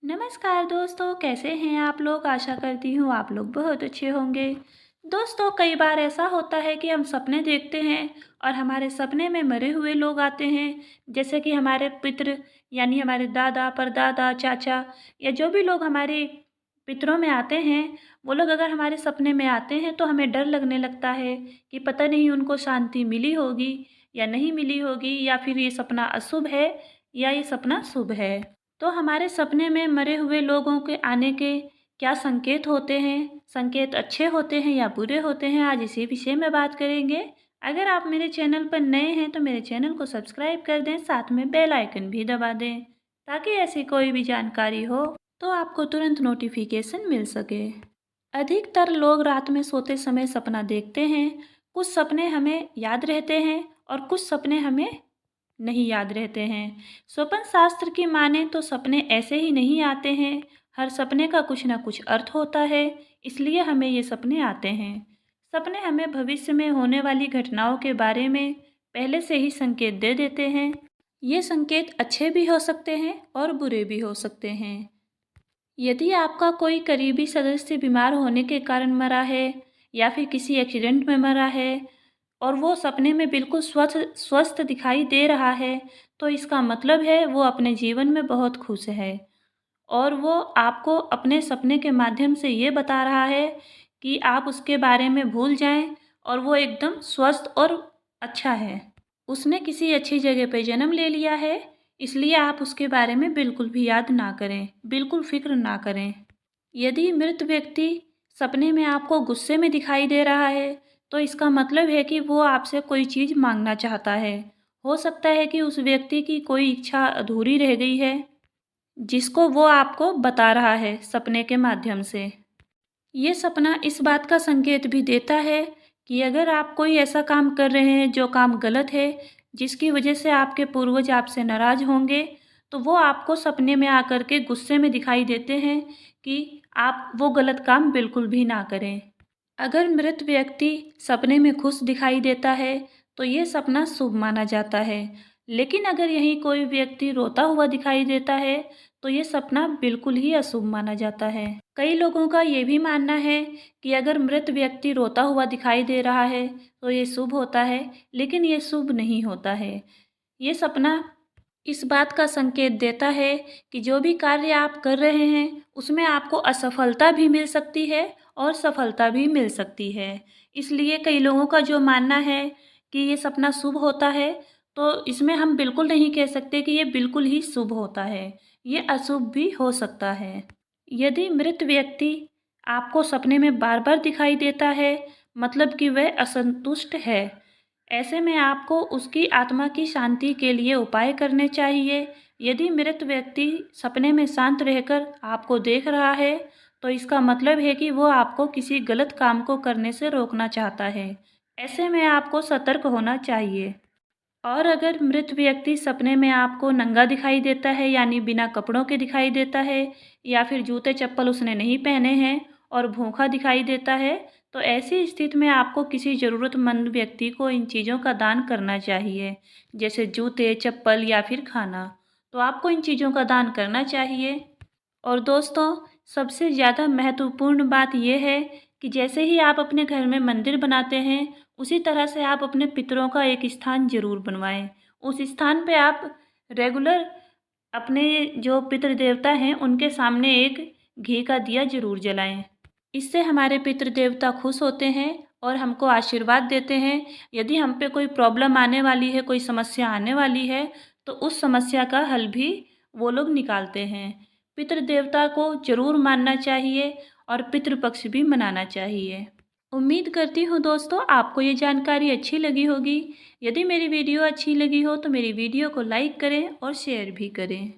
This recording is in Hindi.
नमस्कार दोस्तों, कैसे हैं आप लोग। आशा करती हूँ आप लोग बहुत अच्छे होंगे। दोस्तों, कई बार ऐसा होता है कि हम सपने देखते हैं और हमारे सपने में मरे हुए लोग आते हैं। जैसे कि हमारे पितृ यानी हमारे दादा परदादा चाचा या जो भी लोग हमारे पितरों में आते हैं, वो लोग अगर हमारे सपने में आते हैं तो हमें डर लगने लगता है कि पता नहीं उनको शांति मिली होगी या नहीं मिली होगी, या फिर ये सपना अशुभ है या ये सपना शुभ है। तो हमारे सपने में मरे हुए लोगों के आने के क्या संकेत होते हैं, संकेत अच्छे होते हैं या बुरे होते हैं, आज इसी विषय में बात करेंगे। अगर आप मेरे चैनल पर नए हैं तो मेरे चैनल को सब्सक्राइब कर दें, साथ में बेल आइकन भी दबा दें ताकि ऐसी कोई भी जानकारी हो तो आपको तुरंत नोटिफिकेशन मिल सके। अधिकतर लोग रात में सोते समय सपना देखते हैं। कुछ सपने हमें याद रहते हैं और कुछ सपने हमें नहीं याद रहते हैं। स्वप्न शास्त्र की माने तो सपने ऐसे ही नहीं आते हैं, हर सपने का कुछ ना कुछ अर्थ होता है, इसलिए हमें ये सपने आते हैं। सपने हमें भविष्य में होने वाली घटनाओं के बारे में पहले से ही संकेत दे देते हैं। ये संकेत अच्छे भी हो सकते हैं और बुरे भी हो सकते हैं। यदि आपका कोई करीबी सदस्य बीमार होने के कारण मरा है या फिर किसी एक्सीडेंट में मरा है और वो सपने में बिल्कुल स्वस्थ स्वस्थ दिखाई दे रहा है, तो इसका मतलब है वो अपने जीवन में बहुत खुश है और वो आपको अपने सपने के माध्यम से ये बता रहा है कि आप उसके बारे में भूल जाएं और वो एकदम स्वस्थ और अच्छा है। उसने किसी अच्छी जगह पे जन्म ले लिया है, इसलिए आप उसके बारे में बिल्कुल भी याद ना करें, बिल्कुल फिक्र ना करें। यदि मृत व्यक्ति सपने में आपको गुस्से में दिखाई दे रहा है तो इसका मतलब है कि वो आपसे कोई चीज़ मांगना चाहता है। हो सकता है कि उस व्यक्ति की कोई इच्छा अधूरी रह गई है जिसको वो आपको बता रहा है सपने के माध्यम से। ये सपना इस बात का संकेत भी देता है कि अगर आप कोई ऐसा काम कर रहे हैं जो काम गलत है, जिसकी वजह से आपके पूर्वज आपसे नाराज़ होंगे, तो वो आपको सपने में आकर के गुस्से में दिखाई देते हैं कि आप वो गलत काम बिल्कुल भी ना करें। अगर मृत व्यक्ति सपने में खुश दिखाई देता है तो ये सपना शुभ माना जाता है, लेकिन अगर यहीं कोई व्यक्ति रोता हुआ दिखाई देता है तो ये सपना बिल्कुल ही अशुभ माना जाता है। कई लोगों का ये भी मानना है कि अगर मृत व्यक्ति रोता हुआ दिखाई दे रहा है तो ये शुभ होता है, लेकिन ये शुभ नहीं होता है। ये सपना इस बात का संकेत देता है कि जो भी कार्य आप कर रहे हैं उसमें आपको असफलता भी मिल सकती है और सफलता भी मिल सकती है। इसलिए कई लोगों का जो मानना है कि ये सपना शुभ होता है, तो इसमें हम बिल्कुल नहीं कह सकते कि ये बिल्कुल ही शुभ होता है, ये अशुभ भी हो सकता है। यदि मृत व्यक्ति आपको सपने में बार बार दिखाई देता है, मतलब कि वह असंतुष्ट है, ऐसे में आपको उसकी आत्मा की शांति के लिए उपाय करने चाहिए। यदि मृत व्यक्ति सपने में शांत रहकर आपको देख रहा है तो इसका मतलब है कि वो आपको किसी गलत काम को करने से रोकना चाहता है। ऐसे में आपको सतर्क होना चाहिए। और अगर मृत व्यक्ति सपने में आपको नंगा दिखाई देता है यानी बिना कपड़ों के दिखाई देता है, या फिर जूते चप्पल उसने नहीं पहने हैं और भूखा दिखाई देता है, तो ऐसी स्थिति में आपको किसी ज़रूरतमंद व्यक्ति को इन चीज़ों का दान करना चाहिए, जैसे जूते चप्पल या फिर खाना। तो आपको इन चीज़ों का दान करना चाहिए। और दोस्तों, सबसे ज़्यादा महत्वपूर्ण बात यह है कि जैसे ही आप अपने घर में मंदिर बनाते हैं, उसी तरह से आप अपने पितरों का एक स्थान ज़रूर बनवाएं। उस स्थान पे आप रेगुलर अपने जो पितृ देवता हैं उनके सामने एक घी का दिया ज़रूर जलाएं। इससे हमारे पितृ देवता खुश होते हैं और हमको आशीर्वाद देते हैं। यदि हम पे कोई प्रॉब्लम आने वाली है, कोई समस्या आने वाली है, तो उस समस्या का हल भी वो लोग निकालते हैं। पितृ देवता को जरूर मानना चाहिए और पितृपक्ष भी मनाना चाहिए। उम्मीद करती हूँ दोस्तों आपको ये जानकारी अच्छी लगी होगी। यदि मेरी वीडियो अच्छी लगी हो तो मेरी वीडियो को लाइक करें और शेयर भी करें।